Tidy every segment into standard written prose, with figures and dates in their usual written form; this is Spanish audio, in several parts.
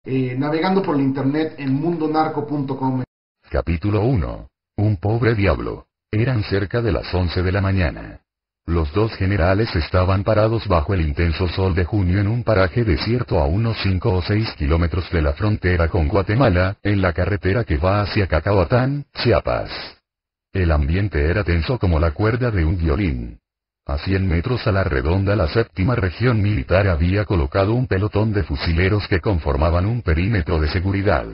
navegando por el internet en mundonarco.com. Capítulo 1. Un pobre diablo. Eran cerca de las 11 de la mañana. Los dos generales estaban parados bajo el intenso sol de junio en un paraje desierto a unos 5 o 6 kilómetros de la frontera con Guatemala, en la carretera que va hacia Cacahuatán, Chiapas. El ambiente era tenso como la cuerda de un violín. A 100 metros a la redonda la séptima región militar había colocado un pelotón de fusileros que conformaban un perímetro de seguridad.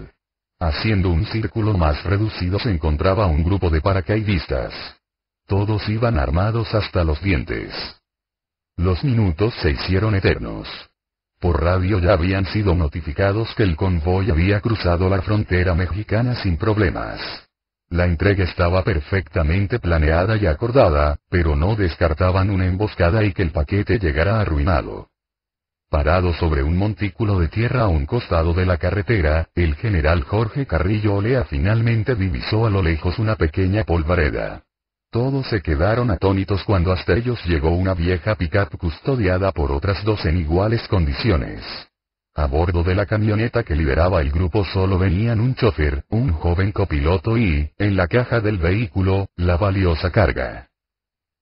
Haciendo un círculo más reducido se encontraba un grupo de paracaidistas. Todos iban armados hasta los dientes. Los minutos se hicieron eternos. Por radio ya habían sido notificados que el convoy había cruzado la frontera mexicana sin problemas. La entrega estaba perfectamente planeada y acordada, pero no descartaban una emboscada y que el paquete llegara arruinado. Parado sobre un montículo de tierra a un costado de la carretera, el general Jorge Carrillo Olea finalmente divisó a lo lejos una pequeña polvareda. Todos se quedaron atónitos cuando hasta ellos llegó una vieja pick-up custodiada por otras dos en iguales condiciones. A bordo de la camioneta que lideraba el grupo solo venían un chofer, un joven copiloto y, en la caja del vehículo, la valiosa carga.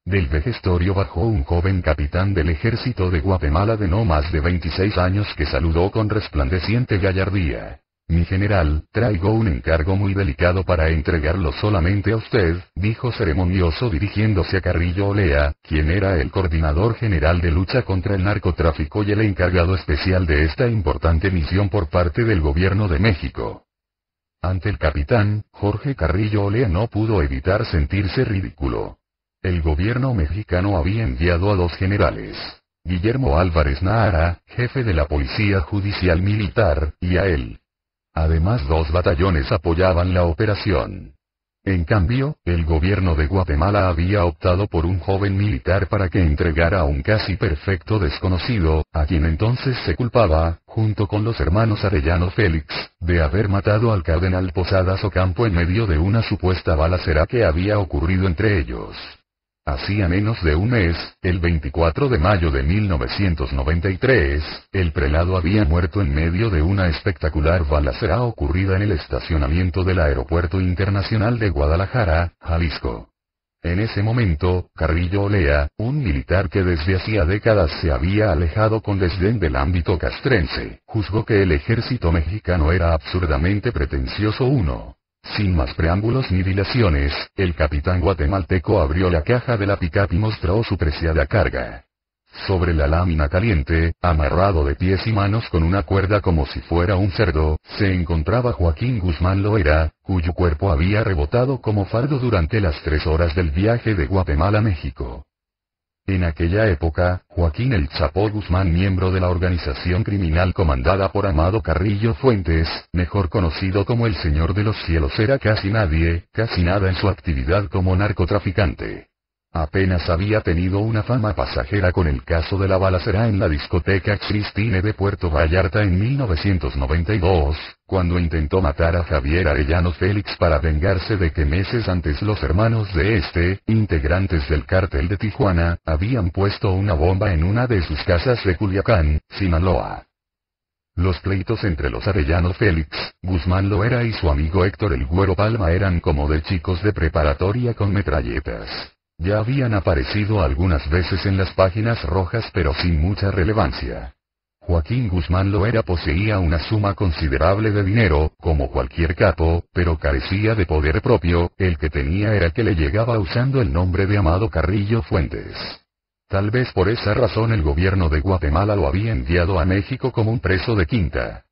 Del vejestorio bajó un joven capitán del ejército de Guatemala de no más de 26 años que saludó con resplandeciente gallardía. «Mi general, traigo un encargo muy delicado para entregarlo solamente a usted», dijo ceremonioso dirigiéndose a Carrillo Olea, quien era el coordinador general de lucha contra el narcotráfico y el encargado especial de esta importante misión por parte del gobierno de México. Ante el capitán, Jorge Carrillo Olea no pudo evitar sentirse ridículo. El gobierno mexicano había enviado a dos generales. Guillermo Álvarez Nahara, jefe de la Policía Judicial Militar, y a él. Además 2 batallones apoyaban la operación. En cambio, el gobierno de Guatemala había optado por un joven militar para que entregara a un casi perfecto desconocido, a quien entonces se culpaba, junto con los hermanos Arellano Félix, de haber matado al cardenal Posadas Ocampo en medio de una supuesta balacera que había ocurrido entre ellos. Hacía menos de un mes, el 24 de mayo de 1993, el prelado había muerto en medio de una espectacular balacera ocurrida en el estacionamiento del Aeropuerto Internacional de Guadalajara, Jalisco. En ese momento, Carrillo Olea, un militar que desde hacía décadas se había alejado con desdén del ámbito castrense, juzgó que el ejército mexicano era absurdamente pretencioso. Sin más preámbulos ni dilaciones, el capitán guatemalteco abrió la caja de la pick-up y mostró su preciada carga. Sobre la lámina caliente, amarrado de pies y manos con una cuerda como si fuera un cerdo, se encontraba Joaquín Guzmán Loera, cuyo cuerpo había rebotado como fardo durante las 3 horas del viaje de Guatemala a México. En aquella época, Joaquín El Chapo Guzmán, miembro de la organización criminal comandada por Amado Carrillo Fuentes, mejor conocido como el Señor de los Cielos, era casi nada en su actividad como narcotraficante. Apenas había tenido una fama pasajera con el caso de la balacera en la discoteca Christine de Puerto Vallarta en 1992, cuando intentó matar a Javier Arellano Félix para vengarse de que meses antes los hermanos de este, integrantes del cártel de Tijuana, habían puesto una bomba en una de sus casas de Culiacán, Sinaloa. Los pleitos entre los Arellano Félix, Guzmán Loera y su amigo Héctor El Güero Palma eran como de chicos de preparatoria con metralletas. Ya habían aparecido algunas veces en las páginas rojas pero sin mucha relevancia. Joaquín Guzmán Loera poseía una suma considerable de dinero, como cualquier capo, pero carecía de poder propio, el que tenía era que le llegaba usando el nombre de Amado Carrillo Fuentes. Tal vez por esa razón el gobierno de Guatemala lo había enviado a México como un preso de quinta.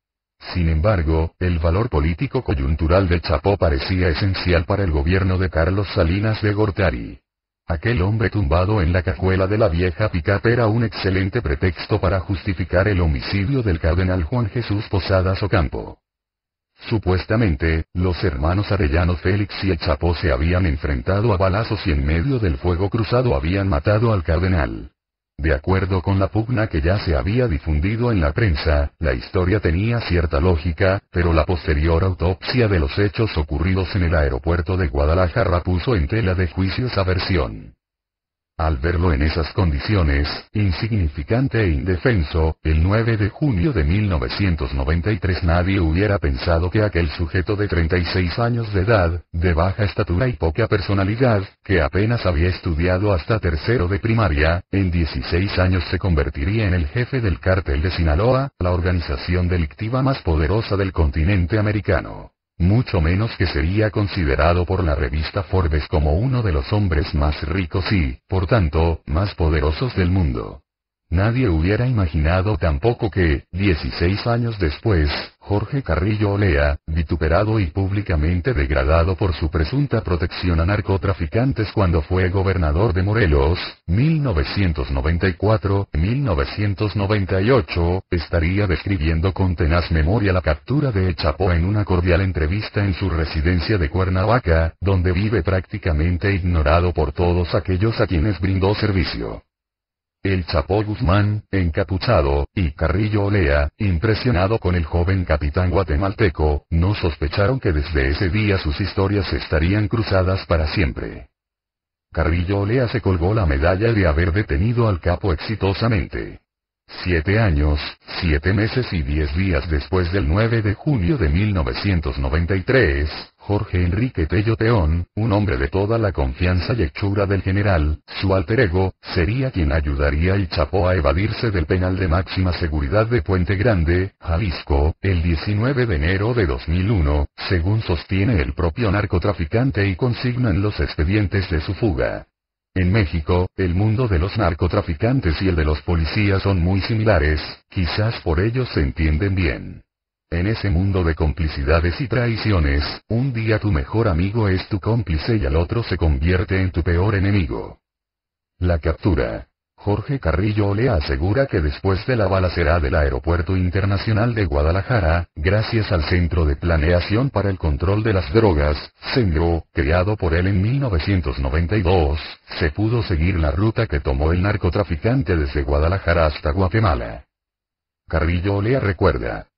Sin embargo, el valor político coyuntural del Chapo parecía esencial para el gobierno de Carlos Salinas de Gortari. Aquel hombre tumbado en la cajuela de la vieja pick-up era un excelente pretexto para justificar el homicidio del cardenal Juan Jesús Posadas Ocampo. Supuestamente, los hermanos Arellano Félix y el Chapo se habían enfrentado a balazos y en medio del fuego cruzado habían matado al cardenal. De acuerdo con la pugna que ya se había difundido en la prensa, la historia tenía cierta lógica, pero la posterior autopsia de los hechos ocurridos en el aeropuerto de Guadalajara puso en tela de juicio esa versión. Al verlo en esas condiciones, insignificante e indefenso, el 9 de junio de 1993 nadie hubiera pensado que aquel sujeto de 36 años de edad, de baja estatura y poca personalidad, que apenas había estudiado hasta tercero de primaria, en 16 años se convertiría en el jefe del cártel de Sinaloa, la organización delictiva más poderosa del continente americano. Mucho menos que sería considerado por la revista Forbes como uno de los hombres más ricos y, por tanto, más poderosos del mundo. Nadie hubiera imaginado tampoco que, 16 años después, Jorge Carrillo Olea, vituperado y públicamente degradado por su presunta protección a narcotraficantes cuando fue gobernador de Morelos, 1994-1998, estaría describiendo con tenaz memoria la captura de El Chapo en una cordial entrevista en su residencia de Cuernavaca, donde vive prácticamente ignorado por todos aquellos a quienes brindó servicio. El Chapo Guzmán, encapuchado, y Carrillo Olea, impresionado con el joven capitán guatemalteco, no sospecharon que desde ese día sus historias estarían cruzadas para siempre. Carrillo Olea se colgó la medalla de haber detenido al capo exitosamente. 7 años, 7 meses y 10 días después del 9 de junio de 1993, Jorge Enrique Tello Teón, un hombre de toda la confianza y hechura del general, su alter ego, sería quien ayudaría al Chapo a evadirse del penal de máxima seguridad de Puente Grande, Jalisco, el 19 de enero de 2001, según sostiene el propio narcotraficante y consignan los expedientes de su fuga. En México, el mundo de los narcotraficantes y el de los policías son muy similares, quizás por ello se entienden bien. En ese mundo de complicidades y traiciones, un día tu mejor amigo es tu cómplice y al otro se convierte en tu peor enemigo. La captura. Jorge Carrillo Olea asegura que después de la balacera del Aeropuerto Internacional de Guadalajara, gracias al Centro de Planeación para el Control de las Drogas, CENDRO, creado por él en 1992, se pudo seguir la ruta que tomó el narcotraficante desde Guadalajara hasta Guatemala. Carrillo Olea recuerda.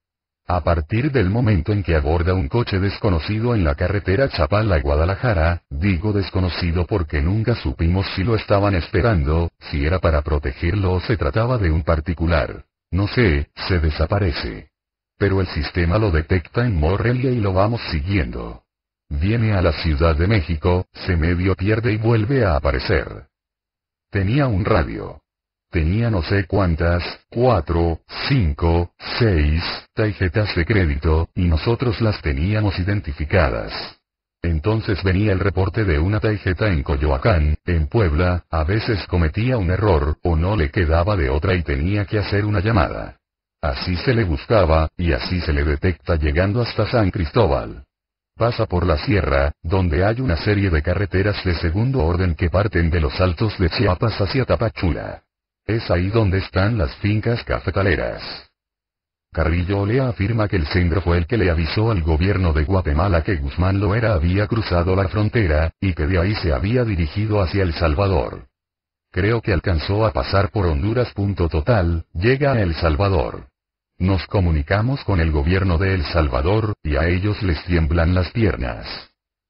A partir del momento en que aborda un coche desconocido en la carretera Chapala-Guadalajara, digo desconocido porque nunca supimos si lo estaban esperando, si era para protegerlo o se trataba de un particular. No sé, se desaparece. Pero el sistema lo detecta en Morelia y lo vamos siguiendo. Viene a la Ciudad de México, se medio pierde y vuelve a aparecer. Tenía un radio. Tenía no sé cuántas, 4, 5, 6, tarjetas de crédito, y nosotros las teníamos identificadas. Entonces venía el reporte de una tarjeta en Coyoacán, en Puebla, a veces cometía un error, o no le quedaba de otra y tenía que hacer una llamada. Así se le buscaba, y así se le detecta llegando hasta San Cristóbal. Pasa por la sierra, donde hay una serie de carreteras de segundo orden que parten de los altos de Chiapas hacia Tapachula. Es ahí donde están las fincas cafetaleras. Carrillo Olea afirma que el CENDRO fue el que le avisó al gobierno de Guatemala que Guzmán Loera había cruzado la frontera, y que de ahí se había dirigido hacia El Salvador. Creo que alcanzó a pasar por Honduras. Total, llega a El Salvador. Nos comunicamos con el gobierno de El Salvador, y a ellos les tiemblan las piernas.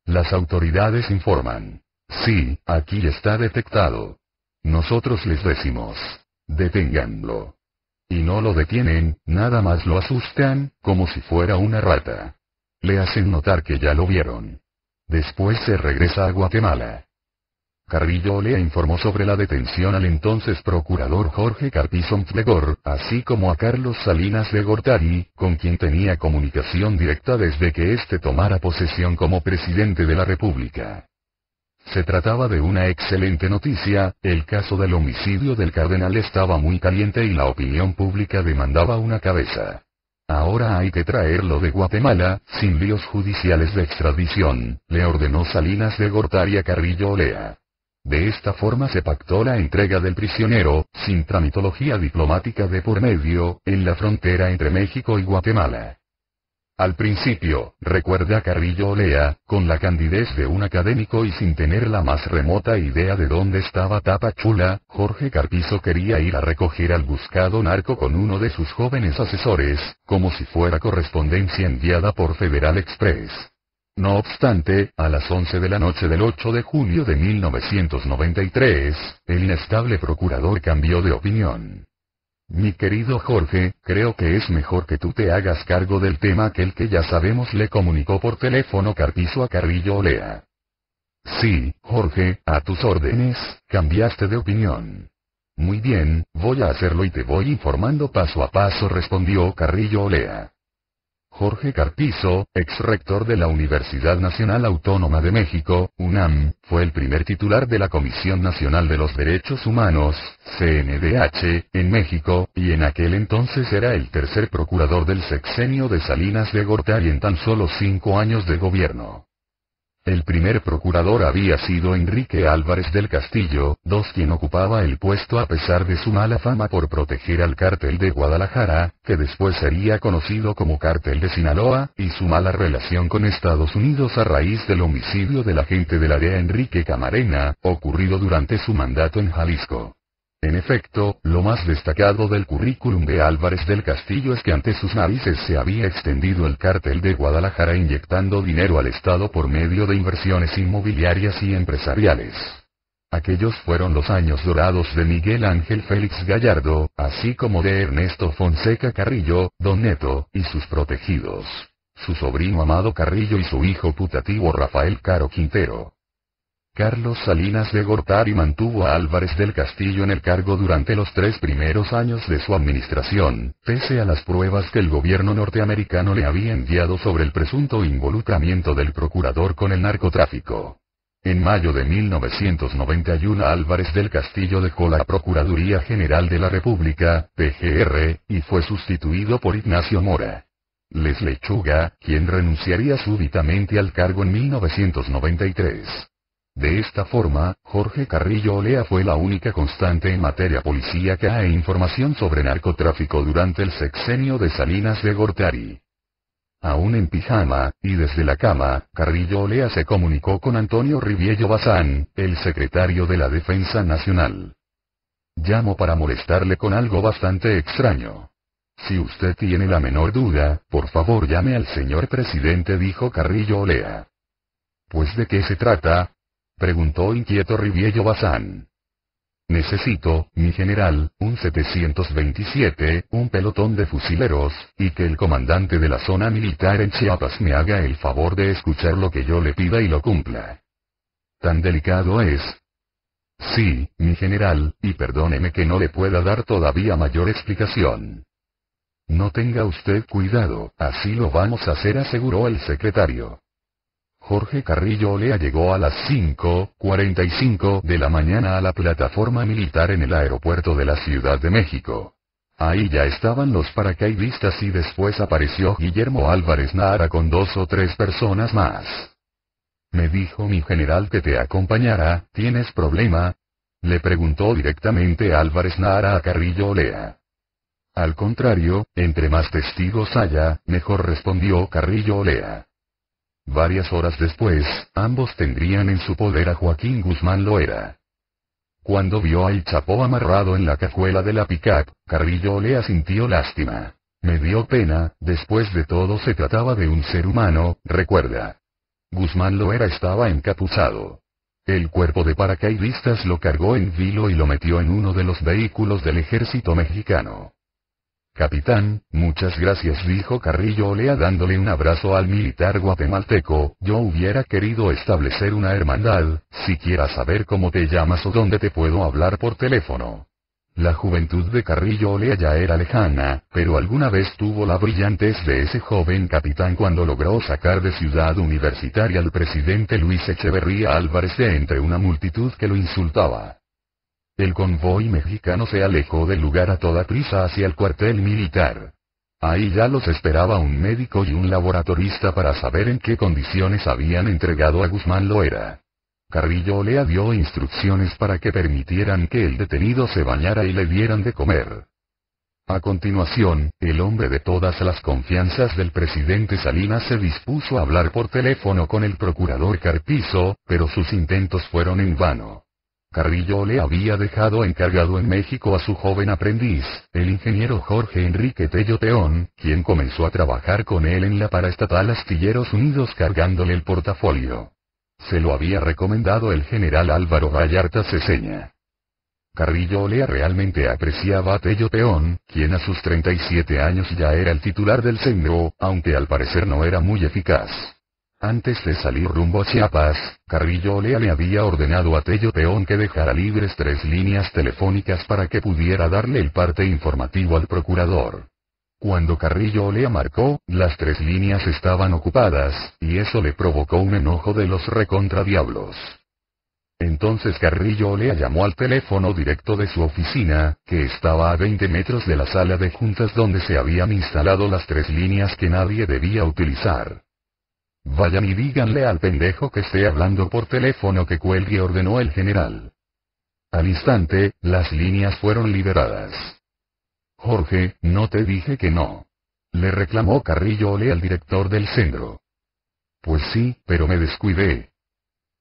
Las autoridades informan. Sí, aquí está detectado. Nosotros les decimos, deténganlo. Y no lo detienen, nada más lo asustan, como si fuera una rata. Le hacen notar que ya lo vieron. Después se regresa a Guatemala. Carrillo Olea informó sobre la detención al entonces procurador Jorge Carpizón Flegor, así como a Carlos Salinas de Gortari, con quien tenía comunicación directa desde que éste tomara posesión como presidente de la República. Se trataba de una excelente noticia, el caso del homicidio del cardenal estaba muy caliente y la opinión pública demandaba una cabeza. Ahora hay que traerlo de Guatemala, sin líos judiciales de extradición, le ordenó Salinas de Gortari a Carrillo Olea. De esta forma se pactó la entrega del prisionero, sin tramitología diplomática de por medio, en la frontera entre México y Guatemala. Al principio, recuerda Carrillo Olea, con la candidez de un académico y sin tener la más remota idea de dónde estaba Tapachula, Jorge Carpizo quería ir a recoger al buscado narco con uno de sus jóvenes asesores, como si fuera correspondencia enviada por Federal Express. No obstante, a las 11 de la noche del 8 de junio de 1993, el inestable procurador cambió de opinión. Mi querido Jorge, creo que es mejor que tú te hagas cargo del tema que el que ya sabemos, le comunicó por teléfono Carpizo a Carrillo Olea. Sí, Jorge, a tus órdenes, cambiaste de opinión. Muy bien, voy a hacerlo y te voy informando paso a paso, respondió Carrillo Olea. Jorge Carpizo, ex rector de la Universidad Nacional Autónoma de México, UNAM, fue el primer titular de la Comisión Nacional de los Derechos Humanos, CNDH, en México, y en aquel entonces era el tercer procurador del sexenio de Salinas de Gortari en tan solo 5 años de gobierno. El primer procurador había sido Enrique Álvarez del Castillo, quien ocupaba el puesto a pesar de su mala fama por proteger al cártel de Guadalajara, que después sería conocido como Cártel de Sinaloa, y su mala relación con Estados Unidos a raíz del homicidio del agente de la DEA Enrique Camarena, ocurrido durante su mandato en Jalisco. En efecto, lo más destacado del currículum de Álvarez del Castillo es que ante sus narices se había extendido el cártel de Guadalajara inyectando dinero al Estado por medio de inversiones inmobiliarias y empresariales. Aquellos fueron los años dorados de Miguel Ángel Félix Gallardo, así como de Ernesto Fonseca Carrillo, Don Neto, y sus protegidos, su sobrino Amado Carrillo y su hijo putativo Rafael Caro Quintero. Carlos Salinas de Gortari mantuvo a Álvarez del Castillo en el cargo durante los 3 primeros años de su administración, pese a las pruebas que el gobierno norteamericano le había enviado sobre el presunto involucramiento del procurador con el narcotráfico. En mayo de 1991 Álvarez del Castillo dejó la Procuraduría General de la República, PGR, y fue sustituido por Ignacio Mora Les Lechuga, quien renunciaría súbitamente al cargo en 1993. De esta forma, Jorge Carrillo Olea fue la única constante en materia policíaca e información sobre narcotráfico durante el sexenio de Salinas de Gortari. Aún en pijama, y desde la cama, Carrillo Olea se comunicó con Antonio Riviello Bazán, el secretario de la Defensa Nacional. Llamo para molestarle con algo bastante extraño. Si usted tiene la menor duda, por favor llame al señor presidente, dijo Carrillo Olea. ¿Pues de qué se trata?, preguntó inquieto Riviello Bazán. Necesito, mi general, un 727, un pelotón de fusileros, y que el comandante de la zona militar en Chiapas me haga el favor de escuchar lo que yo le pida y lo cumpla. ¿Tan delicado es? Sí, mi general, y perdóneme que no le pueda dar todavía mayor explicación. No tenga usted cuidado, así lo vamos a hacer, aseguró el secretario. Jorge Carrillo Olea llegó a las 5:45 de la mañana a la plataforma militar en el aeropuerto de la Ciudad de México. Ahí ya estaban los paracaidistas y después apareció Guillermo Álvarez Nara con 2 o 3 personas más. Me dijo mi general que te acompañara, ¿tienes problema?, le preguntó directamente Álvarez Nara a Carrillo Olea. Al contrario, entre más testigos haya, mejor, respondió Carrillo Olea. Varias horas después, ambos tendrían en su poder a Joaquín Guzmán Loera. Cuando vio al Chapo amarrado en la cajuela de la pick-up, Carrillo Olea sintió lástima. Me dio pena, después de todo se trataba de un ser humano, recuerda. Guzmán Loera estaba encapuchado. El cuerpo de paracaidistas lo cargó en vilo y lo metió en uno de los vehículos del ejército mexicano. Capitán, muchas gracias, dijo Carrillo Olea dándole un abrazo al militar guatemalteco. Yo hubiera querido establecer una hermandad, siquiera saber cómo te llamas o dónde te puedo hablar por teléfono. La juventud de Carrillo Olea ya era lejana, pero alguna vez tuvo la brillantez de ese joven capitán cuando logró sacar de Ciudad Universitaria al presidente Luis Echeverría Álvarez de entre una multitud que lo insultaba. El convoy mexicano se alejó del lugar a toda prisa hacia el cuartel militar. Ahí ya los esperaba un médico y un laboratorista para saber en qué condiciones habían entregado a Guzmán Loera. Carrillo Olea dio instrucciones para que permitieran que el detenido se bañara y le dieran de comer. A continuación, el hombre de todas las confianzas del presidente Salinas se dispuso a hablar por teléfono con el procurador Carpizo, pero sus intentos fueron en vano. Carrillo le había dejado encargado en México a su joven aprendiz, el ingeniero Jorge Enrique Tello Peón, quien comenzó a trabajar con él en la paraestatal Astilleros Unidos cargándole el portafolio. Se lo había recomendado el general Álvaro Vallarta Ceseña. Carrillo Olea realmente apreciaba a Tello Peón, quien a sus 37 años ya era el titular del CENRO, aunque al parecer no era muy eficaz. Antes de salir rumbo a Chiapas, Carrillo Olea le había ordenado a Tello Peón que dejara libres 3 líneas telefónicas para que pudiera darle el parte informativo al procurador. Cuando Carrillo Olea marcó, las 3 líneas estaban ocupadas, y eso le provocó un enojo de los recontradiablos. Entonces Carrillo Olea llamó al teléfono directo de su oficina, que estaba a 20 metros de la sala de juntas donde se habían instalado las 3 líneas que nadie debía utilizar. Vayan y díganle al pendejo que esté hablando por teléfono que cuelgue, ordenó el general. Al instante, las líneas fueron liberadas. Jorge, ¿no te dije que no?, le reclamó Carrillo Olea al director del centro. Pues sí, pero me descuidé.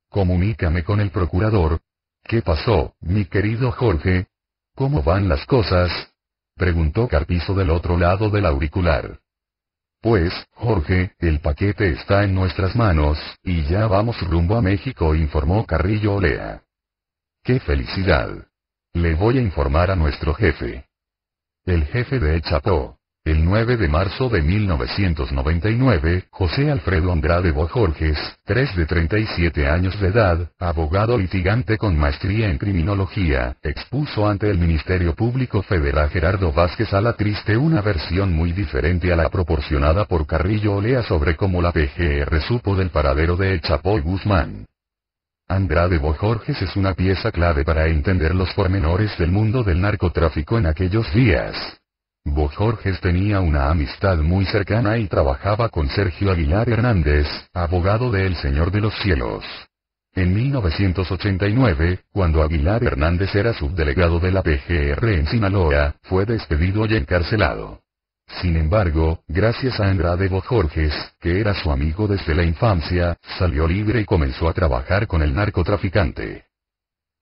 Comunícame con el procurador. ¿Qué pasó, mi querido Jorge? ¿Cómo van las cosas?, preguntó Carpizo del otro lado del auricular. Pues, Jorge, el paquete está en nuestras manos, y ya vamos rumbo a México, informó Carrillo Olea. ¡Qué felicidad! Le voy a informar a nuestro jefe. El jefe de El Chapo. El 9 de marzo de 1999, José Alfredo Andrade Bojorges, de 37 años de edad, abogado litigante con maestría en criminología, expuso ante el Ministerio Público Federal Gerardo Vázquez Alatriste una versión muy diferente a la proporcionada por Carrillo Olea sobre cómo la PGR supo del paradero de El Chapo Guzmán. Andrade Bojorges es una pieza clave para entender los pormenores del mundo del narcotráfico en aquellos días. Bojorges tenía una amistad muy cercana y trabajaba con Sergio Aguilar Hernández, abogado de El Señor de los Cielos. En 1989, cuando Aguilar Hernández era subdelegado de la PGR en Sinaloa, fue despedido y encarcelado. Sin embargo, gracias a Andrade Bojorges, que era su amigo desde la infancia, salió libre y comenzó a trabajar con el narcotraficante.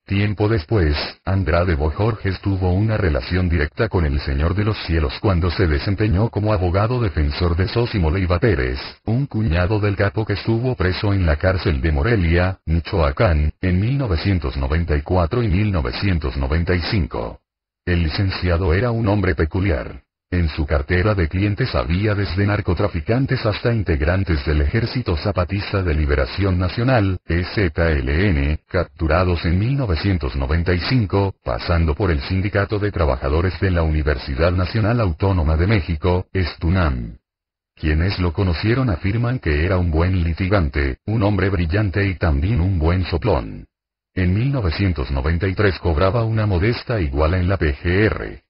Tiempo después, Andrade Bojorges tuvo una relación directa con El Señor de los Cielos cuando se desempeñó como abogado defensor de Sosimo Leiva Pérez, un cuñado del capo que estuvo preso en la cárcel de Morelia, Michoacán, en 1994 y 1995. El licenciado era un hombre peculiar. En su cartera de clientes había desde narcotraficantes hasta integrantes del Ejército Zapatista de Liberación Nacional, EZLN, capturados en 1995, pasando por el Sindicato de Trabajadores de la Universidad Nacional Autónoma de México, STUNAM. Quienes lo conocieron afirman que era un buen litigante, un hombre brillante y también un buen soplón. En 1993 cobraba una modesta iguala en la PGR.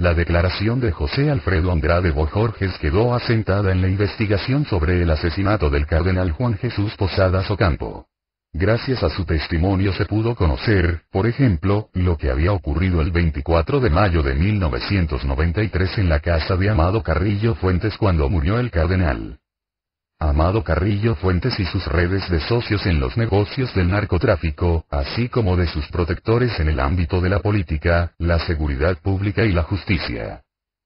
La declaración de José Alfredo Andrade Bojorges quedó asentada en la investigación sobre el asesinato del cardenal Juan Jesús Posadas Ocampo. Gracias a su testimonio se pudo conocer, por ejemplo, lo que había ocurrido el 24 de mayo de 1993 en la casa de Amado Carrillo Fuentes cuando murió el cardenal. Amado Carrillo Fuentes y sus redes de socios en los negocios del narcotráfico, así como de sus protectores en el ámbito de la política, la seguridad pública y la justicia.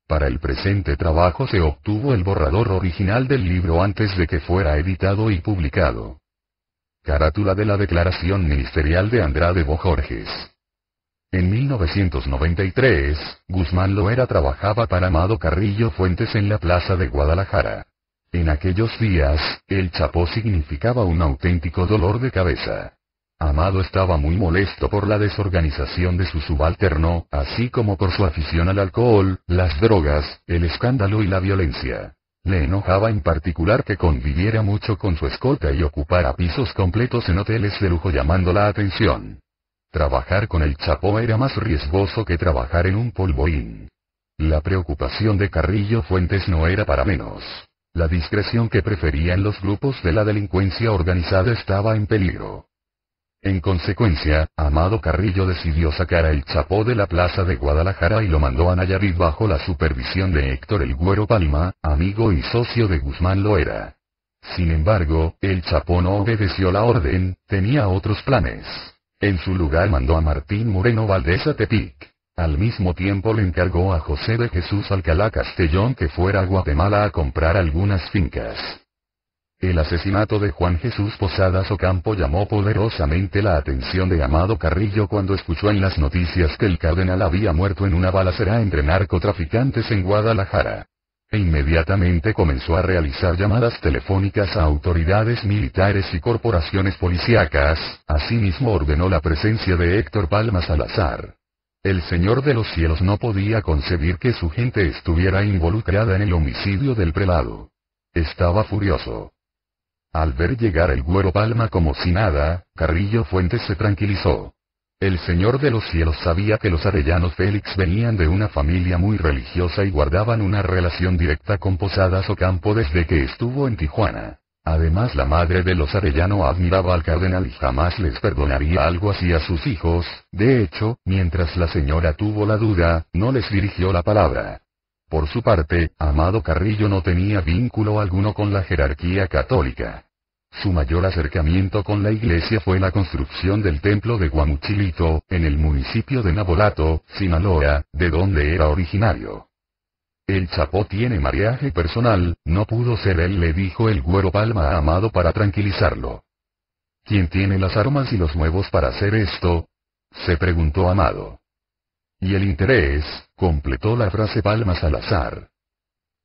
Para el presente trabajo se obtuvo el borrador original del libro antes de que fuera editado y publicado. Carátula de la declaración ministerial de Andrade Bojorges. En 1993, Guzmán Loera trabajaba para Amado Carrillo Fuentes en la plaza de Guadalajara. En aquellos días, El Chapo significaba un auténtico dolor de cabeza. Amado estaba muy molesto por la desorganización de su subalterno, así como por su afición al alcohol, las drogas, el escándalo y la violencia. Le enojaba en particular que conviviera mucho con su escolta y ocupara pisos completos en hoteles de lujo llamando la atención. Trabajar con El Chapo era más riesgoso que trabajar en un polvorín. La preocupación de Carrillo Fuentes no era para menos. La discreción que preferían los grupos de la delincuencia organizada estaba en peligro. En consecuencia, Amado Carrillo decidió sacar a El Chapo de la plaza de Guadalajara y lo mandó a Nayarit bajo la supervisión de Héctor El Güero Palma, amigo y socio de Guzmán Loera. Sin embargo, El Chapo no obedeció la orden, tenía otros planes. En su lugar mandó a Martín Moreno Valdés a Tepic. Al mismo tiempo le encargó a José de Jesús Alcalá Castellón que fuera a Guatemala a comprar algunas fincas. El asesinato de Juan Jesús Posadas Ocampo llamó poderosamente la atención de Amado Carrillo cuando escuchó en las noticias que el cardenal había muerto en una balacera entre narcotraficantes en Guadalajara. E inmediatamente comenzó a realizar llamadas telefónicas a autoridades militares y corporaciones policíacas. Asimismo ordenó la presencia de Héctor Palma Salazar. El Señor de los Cielos no podía concebir que su gente estuviera involucrada en el homicidio del prelado. Estaba furioso. Al ver llegar el Güero Palma como si nada, Carrillo Fuentes se tranquilizó. El Señor de los Cielos sabía que los Arellanos Félix venían de una familia muy religiosa y guardaban una relación directa con Posadas Ocampo desde que estuvo en Tijuana. Además, la madre de los Arellano admiraba al cardenal y jamás les perdonaría algo así a sus hijos. De hecho, mientras la señora tuvo la duda, no les dirigió la palabra. Por su parte, Amado Carrillo no tenía vínculo alguno con la jerarquía católica. Su mayor acercamiento con la iglesia fue la construcción del templo de Guamuchilito, en el municipio de Navolato, Sinaloa, de donde era originario. El Chapo tiene mariaje personal, no pudo ser él, le dijo el Güero Palma a Amado para tranquilizarlo. ¿Quién tiene las armas y los huevos para hacer esto?, se preguntó Amado. Y el interés, completó la frase Palma Salazar.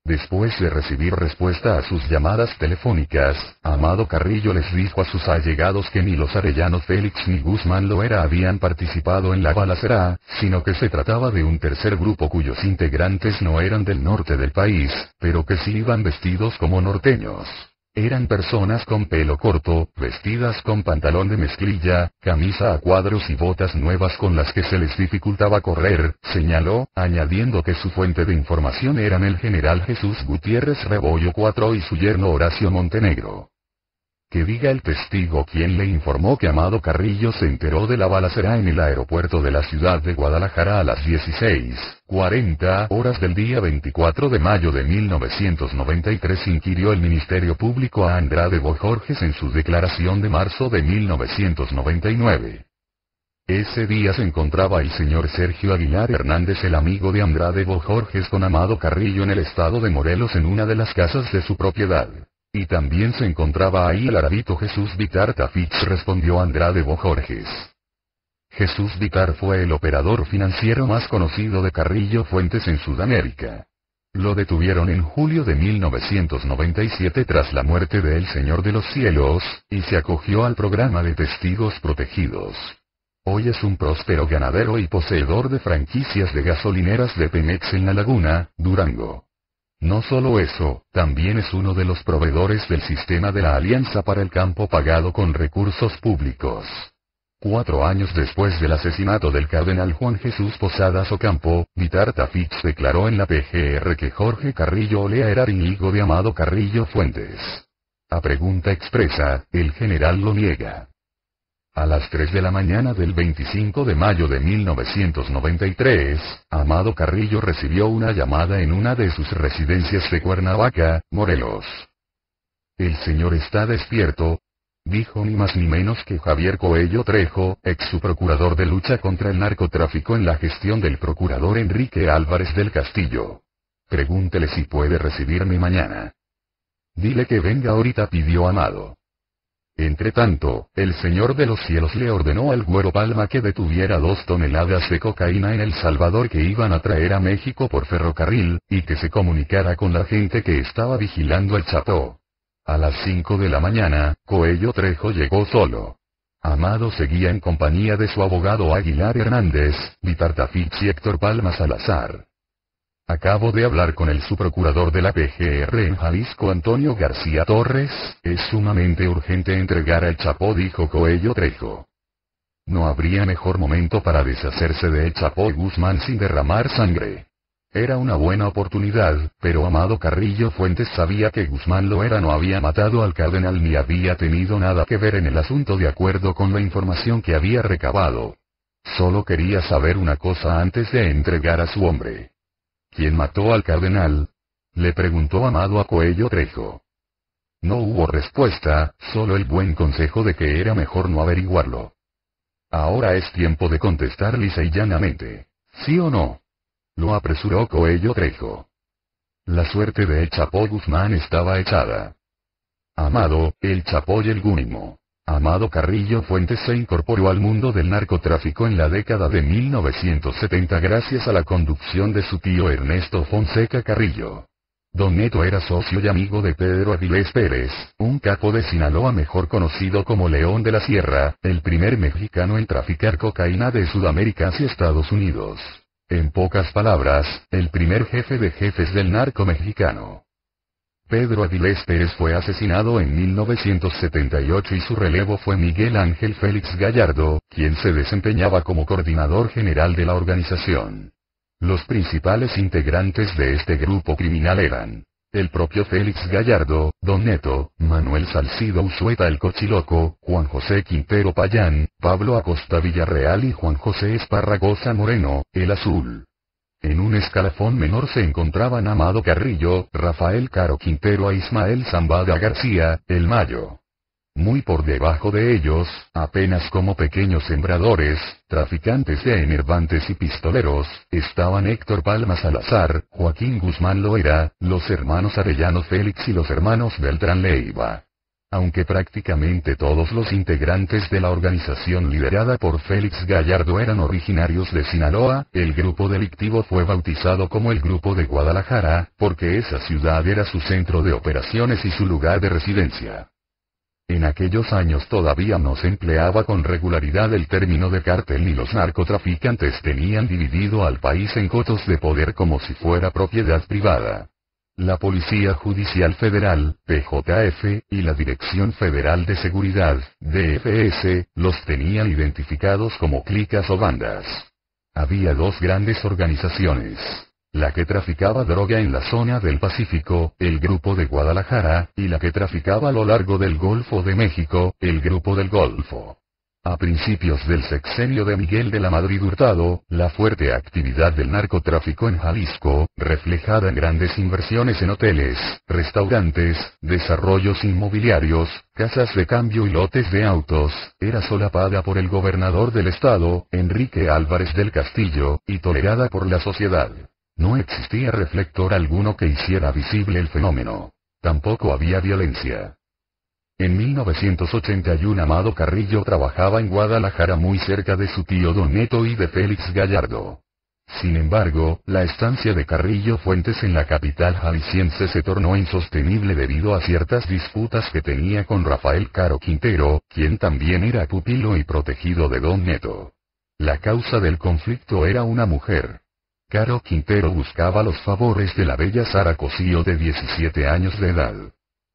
Después de recibir respuesta a sus llamadas telefónicas, Amado Carrillo les dijo a sus allegados que ni los Arellano Félix ni Guzmán Loera habían participado en la balacera, sino que se trataba de un tercer grupo cuyos integrantes no eran del norte del país, pero que sí iban vestidos como norteños. Eran personas con pelo corto, vestidas con pantalón de mezclilla, camisa a cuadros y botas nuevas con las que se les dificultaba correr, señaló, añadiendo que su fuente de información eran el general Jesús Gutiérrez Rebollo IV y su yerno Horacio Montenegro. Que diga el testigo quien le informó que Amado Carrillo se enteró de la balacera en el aeropuerto de la ciudad de Guadalajara a las 16:40 horas del día 24 de mayo de 1993, inquirió el Ministerio Público a Andrade Bojorges en su declaración de marzo de 1999. Ese día se encontraba el señor Sergio Aguilar Hernández, el amigo de Andrade Bojorges, con Amado Carrillo en el estado de Morelos en una de las casas de su propiedad. Y también se encontraba ahí el aradito Jesús Vitar Tafich, respondió Andrade Bojorges. Jesús Vitar fue el operador financiero más conocido de Carrillo Fuentes en Sudamérica. Lo detuvieron en julio de 1997 tras la muerte de El Señor de los Cielos, y se acogió al programa de testigos protegidos. Hoy es un próspero ganadero y poseedor de franquicias de gasolineras de Pemex en La Laguna, Durango. No solo eso, también es uno de los proveedores del sistema de la Alianza para el Campo pagado con recursos públicos. 4 años después del asesinato del cardenal Juan Jesús Posadas Ocampo, Vitar Tafich declaró en la PGR que Jorge Carrillo Olea era amigo de Amado Carrillo Fuentes. A pregunta expresa, el general lo niega. A las 3 de la mañana del 25 de mayo de 1993, Amado Carrillo recibió una llamada en una de sus residencias de Cuernavaca, Morelos. El señor está despierto, dijo ni más ni menos que Javier Coello Trejo, ex subprocurador de lucha contra el narcotráfico en la gestión del procurador Enrique Álvarez del Castillo. Pregúntele si puede recibirme mañana. Dile que venga ahorita, pidió Amado. Entretanto, el Señor de los Cielos le ordenó al Güero Palma que detuviera 2 toneladas de cocaína en El Salvador que iban a traer a México por ferrocarril, y que se comunicara con la gente que estaba vigilando el Chapo. A las 5 de la mañana, Coello Trejo llegó solo. Amado seguía en compañía de su abogado Aguilar Hernández, Vitar Tafich y Héctor Palma Salazar. Acabo de hablar con el subprocurador de la PGR en Jalisco, Antonio García Torres, es sumamente urgente entregar al Chapo, dijo Coello Trejo. No habría mejor momento para deshacerse de El Chapo y Guzmán sin derramar sangre. Era una buena oportunidad, pero Amado Carrillo Fuentes sabía que Guzmán Loera no había matado al cardenal ni había tenido nada que ver en el asunto de acuerdo con la información que había recabado. Solo quería saber una cosa antes de entregar a su hombre. ¿Quién mató al cardenal?, le preguntó Amado a Coello Trejo. No hubo respuesta, solo el buen consejo de que era mejor no averiguarlo. Ahora es tiempo de contestar lisa y llanamente. ¿Sí o no? Lo apresuró Coello Trejo. La suerte de El Chapo Guzmán estaba echada. Amado, El Chapo y el Guimo. Amado Carrillo Fuentes se incorporó al mundo del narcotráfico en la década de 1970 gracias a la conducción de su tío Ernesto Fonseca Carrillo. Don Neto era socio y amigo de Pedro Avilés Pérez, un capo de Sinaloa mejor conocido como León de la Sierra, el primer mexicano en traficar cocaína de Sudamérica hacia Estados Unidos. En pocas palabras, el primer jefe de jefes del narco mexicano. Pedro Avilés Pérez fue asesinado en 1978 y su relevo fue Miguel Ángel Félix Gallardo, quien se desempeñaba como coordinador general de la organización. Los principales integrantes de este grupo criminal eran el propio Félix Gallardo, Don Neto, Manuel Salcido Usueta el Cochiloco, Juan José Quintero Payán, Pablo Acosta Villarreal y Juan José Esparragosa Moreno, el Azul. En un escalafón menor se encontraban Amado Carrillo, Rafael Caro Quintero e Ismael Zambada García, el Mayo. Muy por debajo de ellos, apenas como pequeños sembradores, traficantes de enervantes y pistoleros, estaban Héctor Palma Salazar, Joaquín Guzmán Loera, los hermanos Arellano Félix y los hermanos Beltrán Leiva. Aunque prácticamente todos los integrantes de la organización liderada por Félix Gallardo eran originarios de Sinaloa, el grupo delictivo fue bautizado como el Grupo de Guadalajara, porque esa ciudad era su centro de operaciones y su lugar de residencia. En aquellos años todavía no se empleaba con regularidad el término de cártel ni los narcotraficantes tenían dividido al país en cotos de poder como si fuera propiedad privada. La Policía Judicial Federal, PJF, y la Dirección Federal de Seguridad, DFS, los tenían identificados como clicas o bandas. Había dos grandes organizaciones. La que traficaba droga en la zona del Pacífico, el Grupo de Guadalajara, y la que traficaba a lo largo del Golfo de México, el Grupo del Golfo. A principios del sexenio de Miguel de la Madrid Hurtado, la fuerte actividad del narcotráfico en Jalisco, reflejada en grandes inversiones en hoteles, restaurantes, desarrollos inmobiliarios, casas de cambio y lotes de autos, era solapada por el gobernador del estado, Enrique Álvarez del Castillo, y tolerada por la sociedad. No existía reflector alguno que hiciera visible el fenómeno. Tampoco había violencia. En 1981 Amado Carrillo trabajaba en Guadalajara muy cerca de su tío Don Neto y de Félix Gallardo. Sin embargo, la estancia de Carrillo Fuentes en la capital jalisciense se tornó insostenible debido a ciertas disputas que tenía con Rafael Caro Quintero, quien también era pupilo y protegido de Don Neto. La causa del conflicto era una mujer. Caro Quintero buscaba los favores de la bella Sara Cosío de 17 años de edad.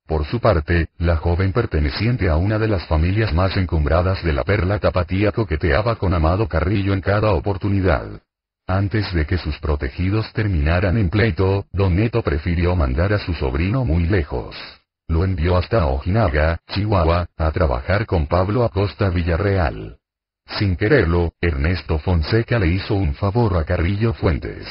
Por su parte, la joven perteneciente a una de las familias más encumbradas de la perla tapatía coqueteaba con Amado Carrillo en cada oportunidad. Antes de que sus protegidos terminaran en pleito, Don Neto prefirió mandar a su sobrino muy lejos. Lo envió hasta Ojinaga, Chihuahua, a trabajar con Pablo Acosta Villarreal. Sin quererlo, Ernesto Fonseca le hizo un favor a Carrillo Fuentes.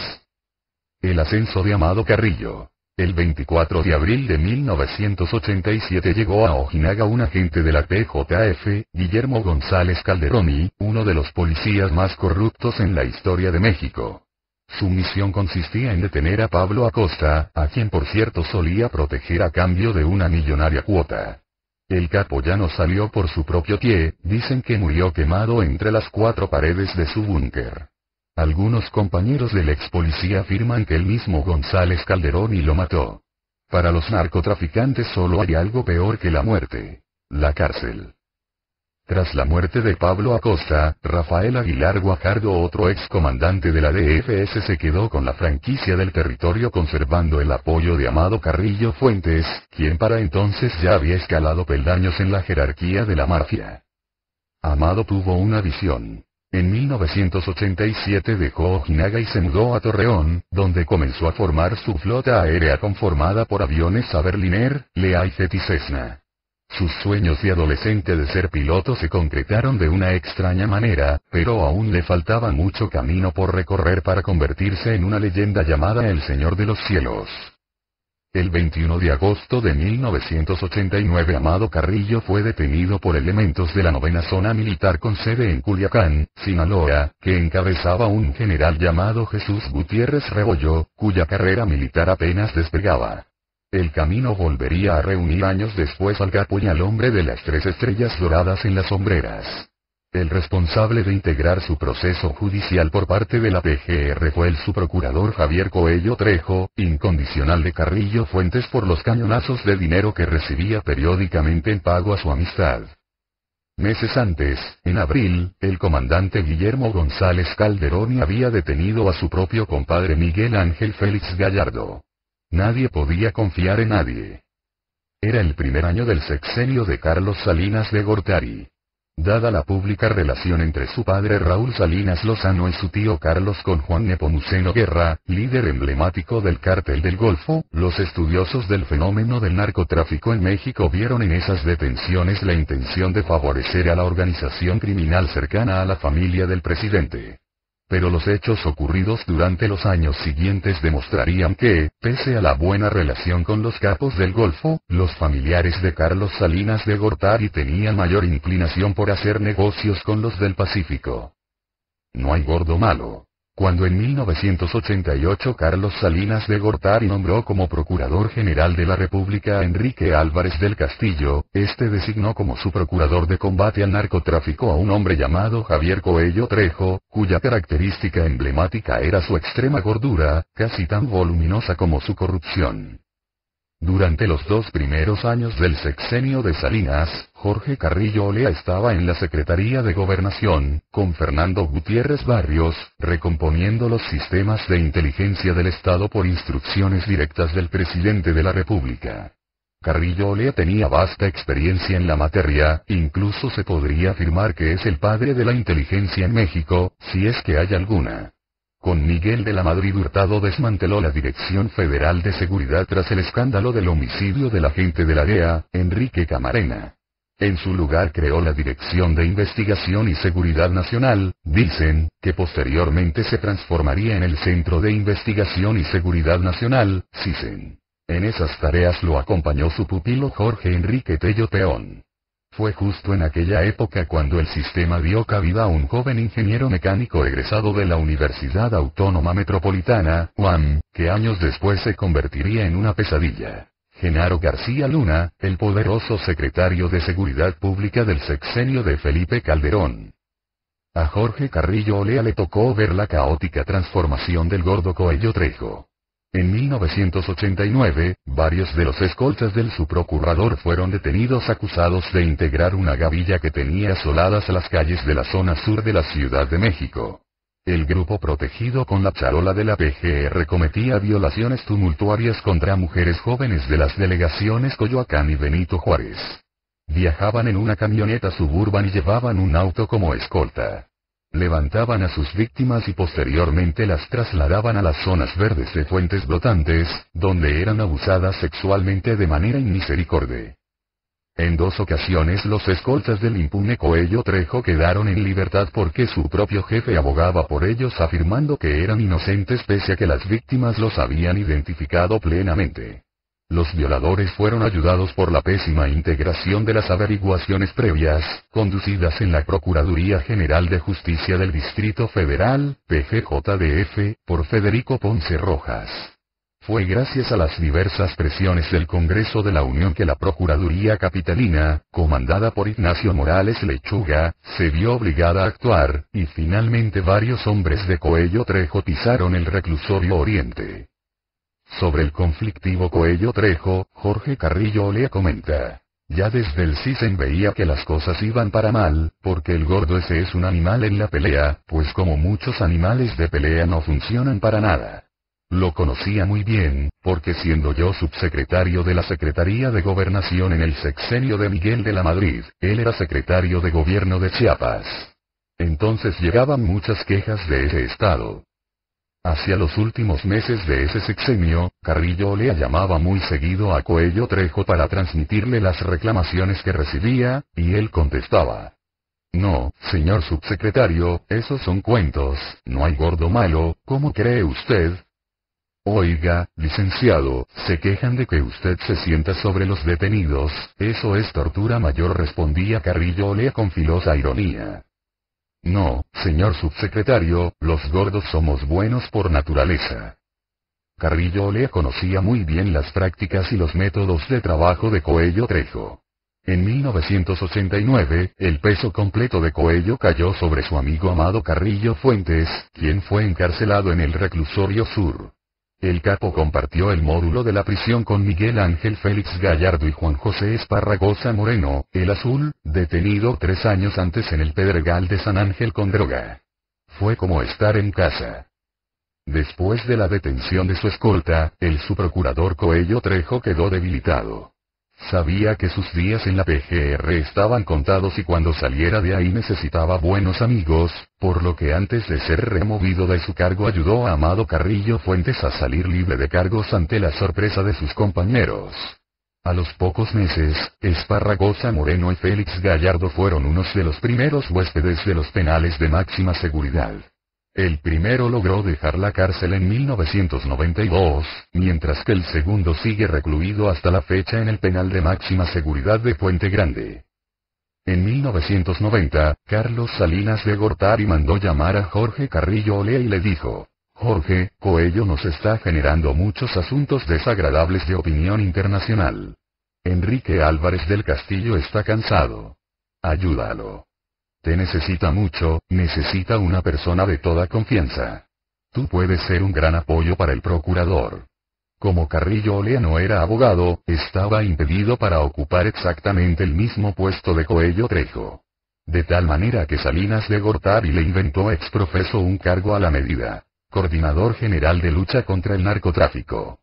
El ascenso de Amado Carrillo. El 24 de abril de 1987 llegó a Ojinaga un agente de la PJF, Guillermo González Calderoni, uno de los policías más corruptos en la historia de México. Su misión consistía en detener a Pablo Acosta, a quien por cierto solía proteger a cambio de una millonaria cuota. El capo ya no salió por su propio pie, dicen que murió quemado entre las cuatro paredes de su búnker. Algunos compañeros del ex policía afirman que el mismo González Calderoni lo mató. Para los narcotraficantes solo hay algo peor que la muerte: la cárcel. Tras la muerte de Pablo Acosta, Rafael Aguilar Guajardo, otro ex comandante de la DFS, se quedó con la franquicia del territorio conservando el apoyo de Amado Carrillo Fuentes, quien para entonces ya había escalado peldaños en la jerarquía de la mafia. Amado tuvo una visión. En 1987 dejó Ojinaga y se mudó a Torreón, donde comenzó a formar su flota aérea conformada por aviones Berliner, Learjet y Cessna. Sus sueños de adolescente de ser piloto se concretaron de una extraña manera, pero aún le faltaba mucho camino por recorrer para convertirse en una leyenda llamada el Señor de los Cielos. El 21 de agosto de 1989 Amado Carrillo fue detenido por elementos de la 9ª Zona Militar con sede en Culiacán, Sinaloa, que encabezaba un general llamado Jesús Gutiérrez Rebollo, cuya carrera militar apenas despegaba. El camino volvería a reunir años después al capo y al hombre de las 3 estrellas doradas en las sombreras. El responsable de integrar su proceso judicial por parte de la PGR fue el subprocurador Javier Coello Trejo, incondicional de Carrillo Fuentes por los cañonazos de dinero que recibía periódicamente en pago a su amistad. Meses antes, en abril, el comandante Guillermo González Calderón había detenido a su propio compadre Miguel Ángel Félix Gallardo. Nadie podía confiar en nadie. Era el primer año del sexenio de Carlos Salinas de Gortari. Dada la pública relación entre su padre Raúl Salinas Lozano y su tío Carlos con Juan Nepomuceno Guerra, líder emblemático del Cártel del Golfo, los estudiosos del fenómeno del narcotráfico en México vieron en esas detenciones la intención de favorecer a la organización criminal cercana a la familia del presidente. Pero los hechos ocurridos durante los años siguientes demostrarían que, pese a la buena relación con los capos del Golfo, los familiares de Carlos Salinas de Gortari tenían mayor inclinación por hacer negocios con los del Pacífico. No hay gordo malo. Cuando en 1988 Carlos Salinas de Gortari nombró como Procurador General de la República a Enrique Álvarez del Castillo, este designó como su procurador de combate al narcotráfico a un hombre llamado Javier Coello Trejo, cuya característica emblemática era su extrema gordura, casi tan voluminosa como su corrupción. Durante los 2 primeros años del sexenio de Salinas, Jorge Carrillo Olea estaba en la Secretaría de Gobernación, con Fernando Gutiérrez Barrios, recomponiendo los sistemas de inteligencia del Estado por instrucciones directas del presidente de la República. Carrillo Olea tenía vasta experiencia en la materia, incluso se podría afirmar que es el padre de la inteligencia en México, si es que hay alguna. Con Miguel de la Madrid Hurtado desmanteló la Dirección Federal de Seguridad tras el escándalo del homicidio del agente de la DEA, Enrique Camarena. En su lugar creó la Dirección de Investigación y Seguridad Nacional, dicen, que posteriormente se transformaría en el Centro de Investigación y Seguridad Nacional, CISEN. En esas tareas lo acompañó su pupilo Jorge Enrique Tello Peón. Fue justo en aquella época cuando el sistema dio cabida a un joven ingeniero mecánico egresado de la Universidad Autónoma Metropolitana, UAM, que años después se convertiría en una pesadilla. Genaro García Luna, el poderoso secretario de Seguridad Pública del sexenio de Felipe Calderón. A Jorge Carrillo Olea le tocó ver la caótica transformación del gordo Coello Trejo. En 1989, varios de los escoltas del subprocurador fueron detenidos acusados de integrar una gavilla que tenía asoladas las calles de la zona sur de la Ciudad de México. El grupo protegido con la charola de la PGR cometía violaciones tumultuarias contra mujeres jóvenes de las delegaciones Coyoacán y Benito Juárez. Viajaban en una camioneta suburban y llevaban un auto como escolta. Levantaban a sus víctimas y posteriormente las trasladaban a las zonas verdes de Fuentes Brotantes, donde eran abusadas sexualmente de manera inmisericordia. En 2 ocasiones los escoltas del impune Coello Trejo quedaron en libertad porque su propio jefe abogaba por ellos afirmando que eran inocentes pese a que las víctimas los habían identificado plenamente. Los violadores fueron ayudados por la pésima integración de las averiguaciones previas, conducidas en la Procuraduría General de Justicia del Distrito Federal, PGJDF, por Federico Ponce Rojas. Fue gracias a las diversas presiones del Congreso de la Unión que la Procuraduría Capitalina, comandada por Ignacio Morales Lechuga, se vio obligada a actuar, y finalmente varios hombres de Coello Trejo pisaron el reclusorio Oriente. Sobre el conflictivo Coello Trejo, Jorge Carrillo Olea comenta: ya desde el CISEN veía que las cosas iban para mal, porque el gordo ese es un animal en la pelea, pues como muchos animales de pelea no funcionan para nada. Lo conocía muy bien, porque siendo yo subsecretario de la Secretaría de Gobernación en el sexenio de Miguel de la Madrid, él era secretario de Gobierno de Chiapas. Entonces llegaban muchas quejas de ese estado. Hacia los últimos meses de ese sexenio, Carrillo Olea llamaba muy seguido a Coello Trejo para transmitirle las reclamaciones que recibía, y él contestaba: no, señor subsecretario, esos son cuentos, no hay gordo malo, ¿cómo cree usted? Oiga, licenciado, se quejan de que usted se sienta sobre los detenidos, eso es tortura mayor, respondía Carrillo Olea con filosa ironía. No, señor subsecretario, los gordos somos buenos por naturaleza. Carrillo Olea conocía muy bien las prácticas y los métodos de trabajo de Coello Trejo. En 1989, el peso completo de Coello cayó sobre su amigo Amado Carrillo Fuentes, quien fue encarcelado en el reclusorio sur. El capo compartió el módulo de la prisión con Miguel Ángel Félix Gallardo y Juan José Esparragosa Moreno, el Azul, detenido 3 años antes en el Pedregal de San Ángel con droga. Fue como estar en casa. Después de la detención de su escolta, el subprocurador Coello Trejo quedó debilitado. Sabía que sus días en la PGR estaban contados y cuando saliera de ahí necesitaba buenos amigos, por lo que antes de ser removido de su cargo ayudó a Amado Carrillo Fuentes a salir libre de cargos ante la sorpresa de sus compañeros. A los pocos meses, Esparragosa Moreno y Félix Gallardo fueron unos de los primeros huéspedes de los penales de máxima seguridad. El primero logró dejar la cárcel en 1992, mientras que el segundo sigue recluido hasta la fecha en el penal de máxima seguridad de Puente Grande. En 1990, Carlos Salinas de Gortari mandó llamar a Jorge Carrillo Olea y le dijo: Jorge, Coello nos está generando muchos asuntos desagradables de opinión internacional. Enrique Álvarez del Castillo está cansado. Ayúdalo. Te necesita mucho, necesita una persona de toda confianza. Tú puedes ser un gran apoyo para el procurador. Como Carrillo Olea no era abogado, estaba impedido para ocupar exactamente el mismo puesto de Coello Trejo. De tal manera que Salinas de Gortari le inventó ex profeso un cargo a la medida: Coordinador General de Lucha contra el Narcotráfico.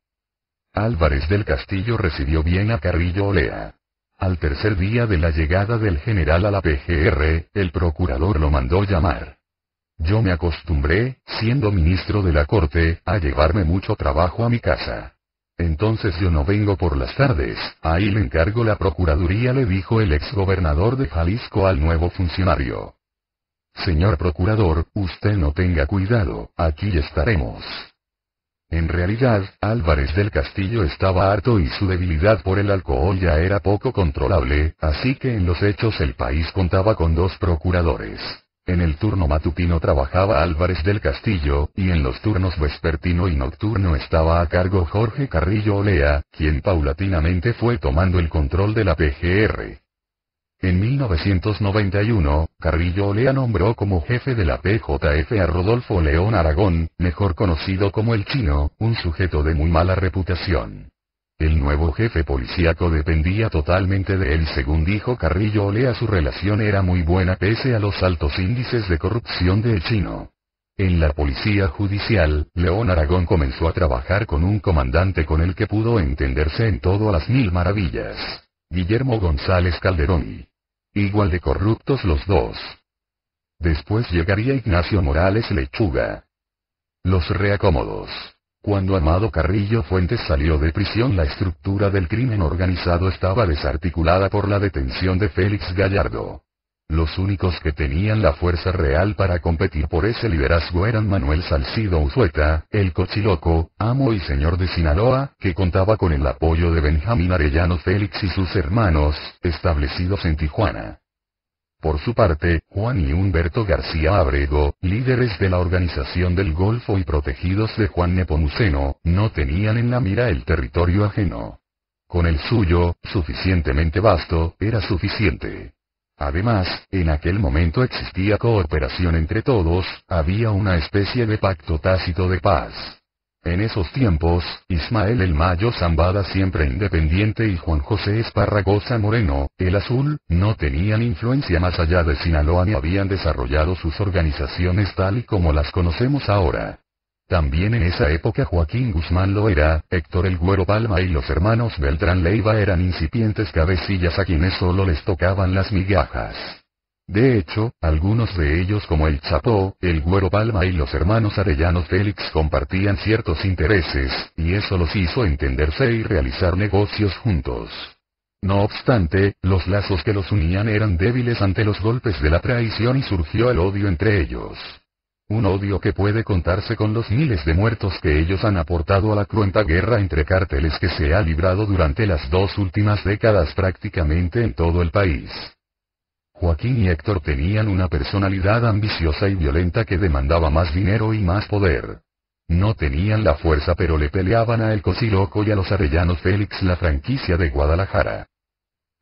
Álvarez del Castillo recibió bien a Carrillo Olea. Al tercer día de la llegada del general a la PGR, el procurador lo mandó llamar. Yo me acostumbré, siendo ministro de la Corte, a llevarme mucho trabajo a mi casa. Entonces yo no vengo por las tardes, ahí le encargo la procuraduría, le dijo el exgobernador de Jalisco al nuevo funcionario. Señor procurador, usted no tenga cuidado, aquí estaremos. En realidad, Álvarez del Castillo estaba harto y su debilidad por el alcohol ya era poco controlable, así que en los hechos el país contaba con 2 procuradores. En el turno matutino trabajaba Álvarez del Castillo, y en los turnos vespertino y nocturno estaba a cargo Jorge Carrillo Olea, quien paulatinamente fue tomando el control de la PGR. En 1991, Carrillo Olea nombró como jefe de la PJF a Rodolfo León Aragón, mejor conocido como el Chino, un sujeto de muy mala reputación. El nuevo jefe policíaco dependía totalmente de él. Según dijo Carrillo Olea, su relación era muy buena pese a los altos índices de corrupción del Chino. En la policía judicial, León Aragón comenzó a trabajar con un comandante con el que pudo entenderse en todo a las mil maravillas: Guillermo González Calderón. Igual de corruptos los dos. Después llegaría Ignacio Morales Lechuga. Los reacómodos. Cuando Amado Carrillo Fuentes salió de prisión, la estructura del crimen organizado estaba desarticulada por la detención de Félix Gallardo. Los únicos que tenían la fuerza real para competir por ese liderazgo eran Manuel Salcido Uzueta, el Cochiloco, amo y señor de Sinaloa, que contaba con el apoyo de Benjamín Arellano Félix y sus hermanos, establecidos en Tijuana. Por su parte, Juan y Humberto García Abrego, líderes de la Organización del Golfo y protegidos de Juan Nepomuceno, no tenían en la mira el territorio ajeno. Con el suyo, suficientemente vasto, era suficiente. Además, en aquel momento existía cooperación entre todos, había una especie de pacto tácito de paz. En esos tiempos, Ismael El Mayo Zambada, siempre independiente, y Juan José Esparragosa Moreno, el Azul, no tenían influencia más allá de Sinaloa ni habían desarrollado sus organizaciones tal y como las conocemos ahora. También en esa época Joaquín Guzmán lo era, Héctor El Güero Palma y los hermanos Beltrán Leiva eran incipientes cabecillas a quienes solo les tocaban las migajas. De hecho, algunos de ellos, como el Chapo, el Güero Palma y los hermanos Arellano Félix, compartían ciertos intereses, y eso los hizo entenderse y realizar negocios juntos. No obstante, los lazos que los unían eran débiles ante los golpes de la traición y surgió el odio entre ellos. Un odio que puede contarse con los miles de muertos que ellos han aportado a la cruenta guerra entre cárteles que se ha librado durante las 2 últimas décadas prácticamente en todo el país. Joaquín y Héctor tenían una personalidad ambiciosa y violenta que demandaba más dinero y más poder. No tenían la fuerza pero le peleaban a El Cociloco y a los Arellanos Félix la franquicia de Guadalajara.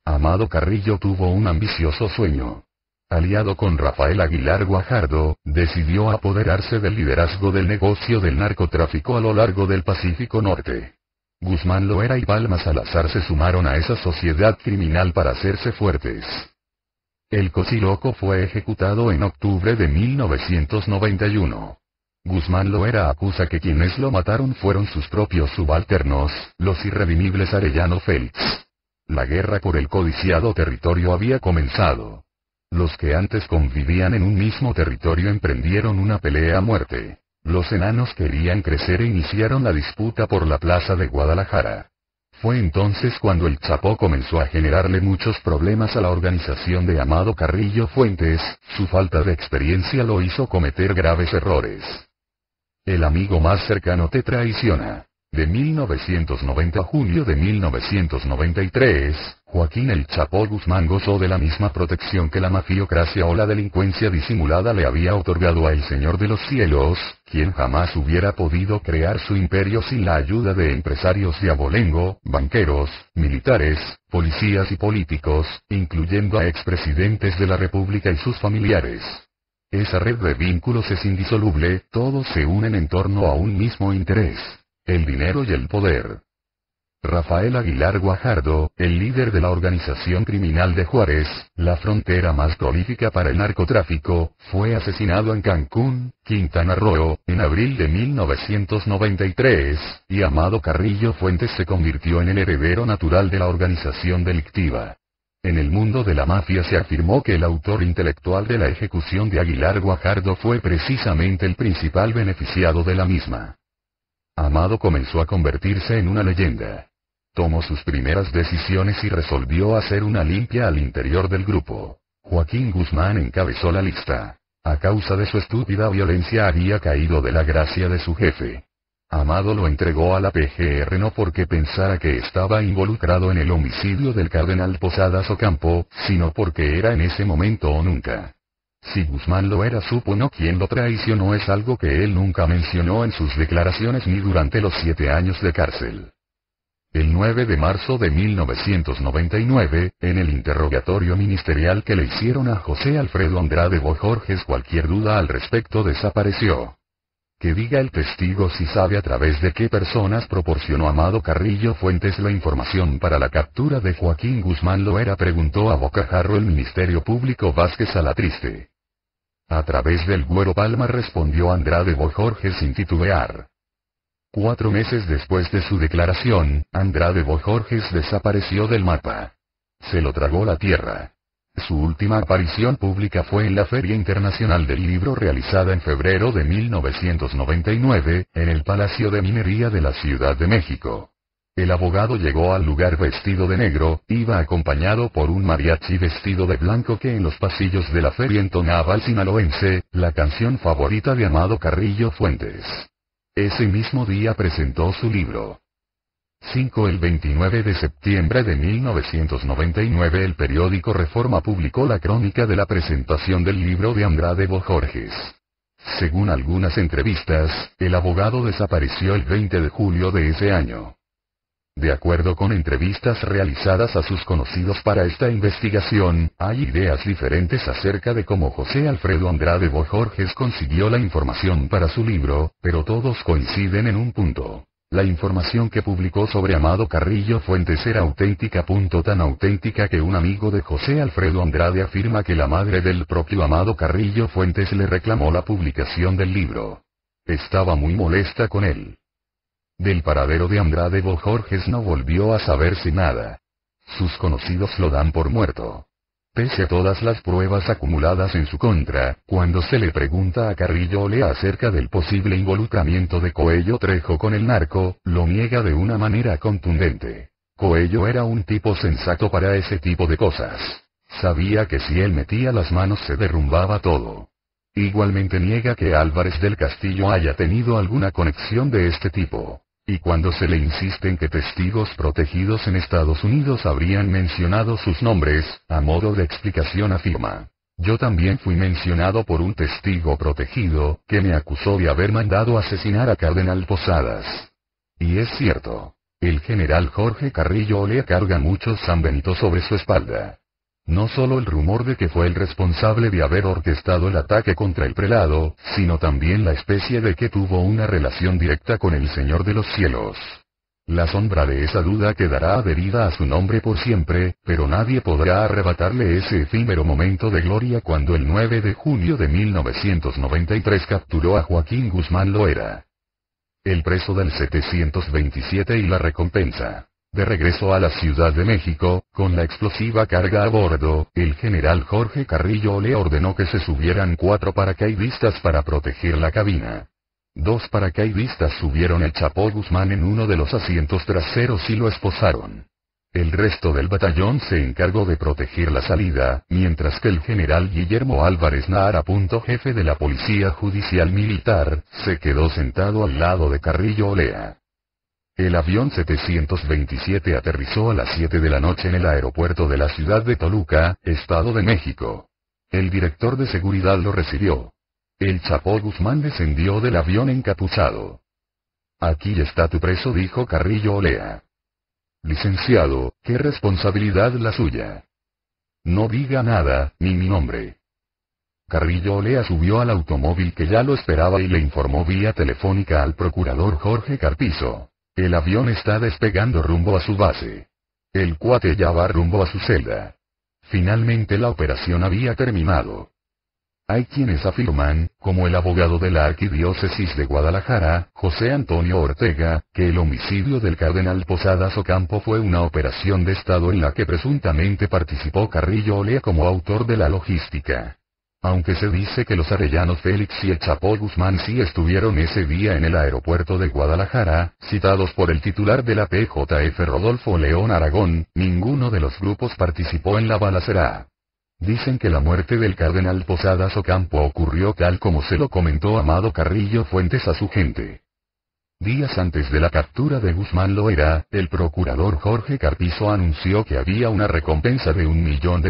Amado Carrillo tuvo un ambicioso sueño. Aliado con Rafael Aguilar Guajardo, decidió apoderarse del liderazgo del negocio del narcotráfico a lo largo del Pacífico Norte. Guzmán Loera y Palma Salazar se sumaron a esa sociedad criminal para hacerse fuertes. El Cociloco fue ejecutado en octubre de 1991. Guzmán Loera acusa que quienes lo mataron fueron sus propios subalternos, los irredimibles Arellano Félix. La guerra por el codiciado territorio había comenzado. Los que antes convivían en un mismo territorio emprendieron una pelea a muerte. Los enanos querían crecer e iniciaron la disputa por la plaza de Guadalajara. Fue entonces cuando el Chapo comenzó a generarle muchos problemas a la organización de Amado Carrillo Fuentes, su falta de experiencia lo hizo cometer graves errores. El amigo más cercano te traiciona. De 1990 a julio de 1993, Joaquín El Chapo Guzmán gozó de la misma protección que la mafiocracia o la delincuencia disimulada le había otorgado a El Señor de los Cielos, quien jamás hubiera podido crear su imperio sin la ayuda de empresarios de abolengo, banqueros, militares, policías y políticos, incluyendo a expresidentes de la República y sus familiares. Esa red de vínculos es indisoluble, todos se unen en torno a un mismo interés: el dinero y el poder. Rafael Aguilar Guajardo, el líder de la organización criminal de Juárez, la frontera más prolífica para el narcotráfico, fue asesinado en Cancún, Quintana Roo, en abril de 1993, y Amado Carrillo Fuentes se convirtió en el heredero natural de la organización delictiva. En el mundo de la mafia se afirmó que el autor intelectual de la ejecución de Aguilar Guajardo fue precisamente el principal beneficiado de la misma. Amado comenzó a convertirse en una leyenda. Tomó sus primeras decisiones y resolvió hacer una limpia al interior del grupo. Joaquín Guzmán encabezó la lista. A causa de su estúpida violencia había caído de la gracia de su jefe. Amado lo entregó a la PGR no porque pensara que estaba involucrado en el homicidio del cardenal Posadas Ocampo, sino porque era en ese momento o nunca. Si Guzmán Loera supo no quién lo traicionó es algo que él nunca mencionó en sus declaraciones ni durante los 7 años de cárcel. El 9 de marzo de 1999, en el interrogatorio ministerial que le hicieron a José Alfredo Andrade Bojorges, cualquier duda al respecto desapareció. Que diga el testigo si sabe a través de qué personas proporcionó Amado Carrillo Fuentes la información para la captura de Joaquín Guzmán Loera, preguntó a bocajarro el Ministerio Público Vázquez Alatriste. A través del Güero Palma, respondió Andrade Bojorges sin titubear. 4 meses después de su declaración, Andrade Bojorges desapareció del mapa. Se lo tragó la tierra. Su última aparición pública fue en la Feria Internacional del Libro realizada en febrero de 1999, en el Palacio de Minería de la Ciudad de México. El abogado llegó al lugar vestido de negro, iba acompañado por un mariachi vestido de blanco que en los pasillos de la feria entonaba al sinaloense, la canción favorita de Amado Carrillo Fuentes. Ese mismo día presentó su libro. El 29 de septiembre de 1999 el periódico Reforma publicó la crónica de la presentación del libro de Andrade Bojorges. Según algunas entrevistas, el abogado desapareció el 20 de julio de ese año. De acuerdo con entrevistas realizadas a sus conocidos para esta investigación, hay ideas diferentes acerca de cómo José Alfredo Andrade Bojorges consiguió la información para su libro, pero todos coinciden en un punto. La información que publicó sobre Amado Carrillo Fuentes era auténtica, tan auténtica que un amigo de José Alfredo Andrade afirma que la madre del propio Amado Carrillo Fuentes le reclamó la publicación del libro. Estaba muy molesta con él. Del paradero de Andrade Bojorges no volvió a saberse nada. Sus conocidos lo dan por muerto. Pese a todas las pruebas acumuladas en su contra, cuando se le pregunta a Carrillo Olea acerca del posible involucramiento de Coello Trejo con el narco, lo niega de una manera contundente. Coello era un tipo sensato para ese tipo de cosas. Sabía que si él metía las manos se derrumbaba todo. Igualmente niega que Álvarez del Castillo haya tenido alguna conexión de este tipo. Y cuando se le insiste en que testigos protegidos en Estados Unidos habrían mencionado sus nombres, a modo de explicación afirma: yo también fui mencionado por un testigo protegido, que me acusó de haber mandado asesinar a Cardenal Posadas. Y es cierto. El general Jorge Carrillo Olea carga mucho San Benito sobre su espalda. No solo el rumor de que fue el responsable de haber orquestado el ataque contra el prelado, sino también la especie de que tuvo una relación directa con el Señor de los Cielos. La sombra de esa duda quedará adherida a su nombre por siempre, pero nadie podrá arrebatarle ese efímero momento de gloria cuando el 9 de junio de 1993 capturó a Joaquín Guzmán Loera, el preso del 727 y la recompensa. De regreso a la Ciudad de México, con la explosiva carga a bordo, el general Jorge Carrillo le ordenó que se subieran 4 paracaidistas para proteger la cabina. 2 paracaidistas subieron el Chapo Guzmán en uno de los asientos traseros y lo esposaron. El resto del batallón se encargó de proteger la salida, mientras que el general Guillermo Álvarez Nara, jefe de la Policía Judicial Militar, se quedó sentado al lado de Carrillo Olea. El avión 727 aterrizó a las 7 de la noche en el aeropuerto de la ciudad de Toluca, Estado de México. El director de seguridad lo recibió. El Chapo Guzmán descendió del avión encapuchado. Aquí está tu preso, dijo Carrillo Olea. Licenciado, ¿qué responsabilidad la suya? No diga nada, ni mi nombre. Carrillo Olea subió al automóvil que ya lo esperaba y le informó vía telefónica al procurador Jorge Carpizo: el avión está despegando rumbo a su base. El cuate ya va rumbo a su celda. Finalmente la operación había terminado. Hay quienes afirman, como el abogado de la Arquidiócesis de Guadalajara, José Antonio Ortega, que el homicidio del cardenal Posadas Ocampo fue una operación de Estado en la que presuntamente participó Carrillo Olea como autor de la logística. Aunque se dice que los arellanos Félix y el Chapo Guzmán sí estuvieron ese día en el aeropuerto de Guadalajara, citados por el titular de la PJF Rodolfo León Aragón, ninguno de los grupos participó en la balacera. Dicen que la muerte del cardenal Posadas Ocampo ocurrió tal como se lo comentó Amado Carrillo Fuentes a su gente. Días antes de la captura de Guzmán Loera, el procurador Jorge Carpizo anunció que había una recompensa de $1 millón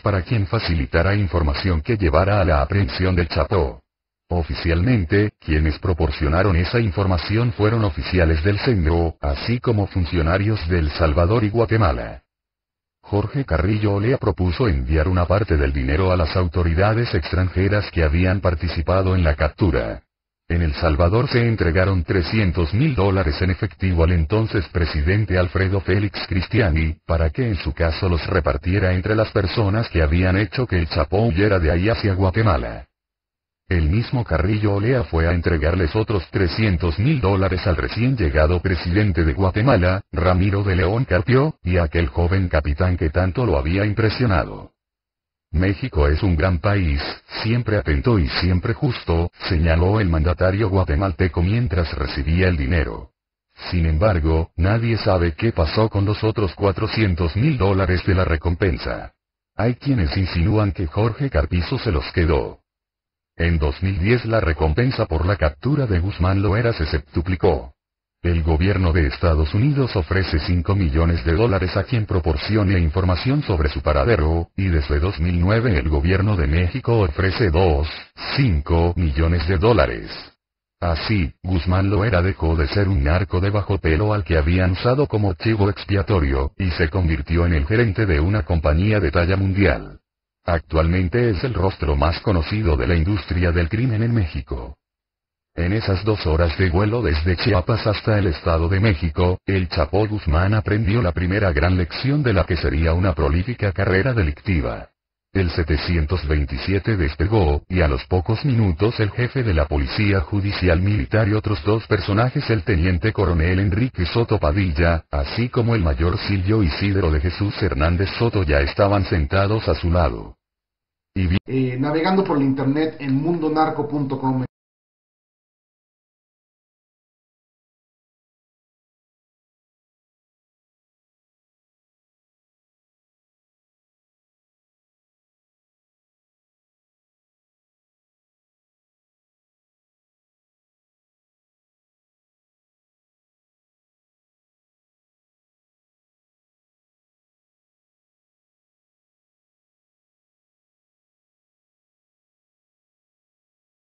para quien facilitara información que llevara a la aprehensión del Chapo. Oficialmente, quienes proporcionaron esa información fueron oficiales del CENDO, así como funcionarios de El Salvador y Guatemala. Jorge Carrillo Olea propuso enviar una parte del dinero a las autoridades extranjeras que habían participado en la captura. En El Salvador se entregaron $300,000 en efectivo al entonces presidente Alfredo Félix Cristiani, para que en su caso los repartiera entre las personas que habían hecho que el Chapo huyera de ahí hacia Guatemala. El mismo Carrillo Olea fue a entregarles otros $300,000 al recién llegado presidente de Guatemala, Ramiro de León Carpio, y a aquel joven capitán que tanto lo había impresionado. México es un gran país, siempre atento y siempre justo, señaló el mandatario guatemalteco mientras recibía el dinero. Sin embargo, nadie sabe qué pasó con los otros $400,000 de la recompensa. Hay quienes insinúan que Jorge Carpizo se los quedó. En 2010 la recompensa por la captura de Guzmán Loera se septuplicó. El gobierno de Estados Unidos ofrece $5 millones a quien proporcione información sobre su paradero, y desde 2009 el gobierno de México ofrece $5 millones. Así, Guzmán Loera dejó de ser un narco de bajo pelo al que habían usado como chivo expiatorio, y se convirtió en el gerente de una compañía de talla mundial. Actualmente es el rostro más conocido de la industria del crimen en México. En esas 2 horas de vuelo desde Chiapas hasta el Estado de México, el Chapo Guzmán aprendió la primera gran lección de la que sería una prolífica carrera delictiva. El 727 despegó, y a los pocos minutos el jefe de la Policía Judicial Militar y otros 2 personajes, el teniente coronel Enrique Soto Padilla, así como el mayor Silvio Isidro de Jesús Hernández Soto, ya estaban sentados a su lado. Navegando por el internet en mundonarco.com